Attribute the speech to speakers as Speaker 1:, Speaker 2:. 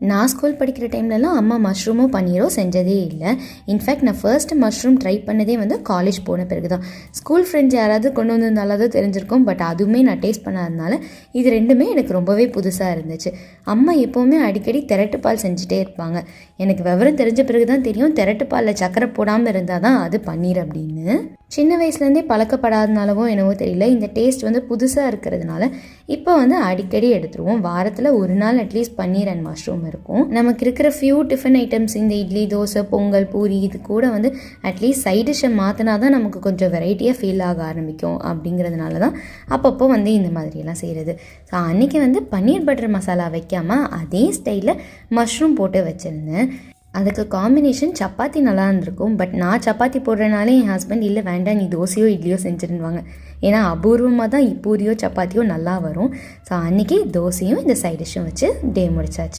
Speaker 1: நான் ஸ்கூல் படிக்கிற டைம்லலாம் அம்மா மஷ்ரூமும் பன்னீரும் செஞ்சதே இல்லை. இன்ஃபேக்ட் நான் ஃபர்ஸ்ட்டு மஷ்ரூம் ட்ரை பண்ணதே வந்து காலேஜ் போன பிறகு தான். ஸ்கூல் ஃப்ரெண்ட்ஸ் யாராவது கொண்டு வந்திருந்தாலும் தான் தெரிஞ்சிருக்கும். பட் அதுவுமே நான் டேஸ்ட் பண்ணாதனால இது ரெண்டுமே எனக்கு ரொம்பவே புதுசாக இருந்துச்சு. அம்மா எப்போவுமே அடிக்கடி திரட்டுப்பால் செஞ்சுட்டே இருப்பாங்க. எனக்கு விவரம் தெரிஞ்ச பிறகு தான் தெரியும் திரட்டுப்பாலில் சக்கரை போடாமல் இருந்தால் தான் அது பன்னீர் அப்படின்னு. சின்ன வயசுலேருந்தே பழக்கப்படாதனாலவோ என்னவோ தெரியல, இந்த டேஸ்ட் வந்து புதுசாக இருக்கிறதுனால இப்போ வந்து அடிக்கடி எடுத்துருவோம். வாரத்தில் ஒரு நாள் அட்லீஸ்ட் பன்னீர் அண்ட் மஷ்ரூம் இருக்கும். நமக்கு இருக்கிற ஃபியூ டிஃபன் ஐட்டம்ஸ், இந்த இட்லி, தோசை, பொங்கல், பூரி, இது கூட வந்து அட்லீஸ்ட் சைட் டிஷ்ஷை மாற்றினா தான் நமக்கு கொஞ்சம் வெரைட்டியாக ஃபீல் ஆக ஆரம்பிக்கும். அப்படிங்கிறதுனால தான் அப்பப்போ வந்து இந்த மாதிரியெல்லாம் செய்கிறது. ஸோ அன்றைக்கி வந்து பன்னீர் பட்டர் மசாலா வைக்காமல் அதே ஸ்டைலில் மஷ்ரூம் போட்டு வச்சுருந்தேன். அதுக்கு காம்பினேஷன் சப்பாத்தி நல்லா இருந்திருக்கும். பட் நான் சப்பாத்தி போடுறனாலே என் ஹஸ்பண்ட் இல்லை வேண்டாம் நீ தோசையோ இட்லியோ செஞ்சுருவாங்க. ஏன்னா அபூர்வமாக தான் பூரியோ சப்பாத்தியோ நல்லா வரும். ஸோ அன்றைக்கி தோசையும் இந்த சைட் டிஷ்ஷும் வச்சு டே முடிச்சாச்சு.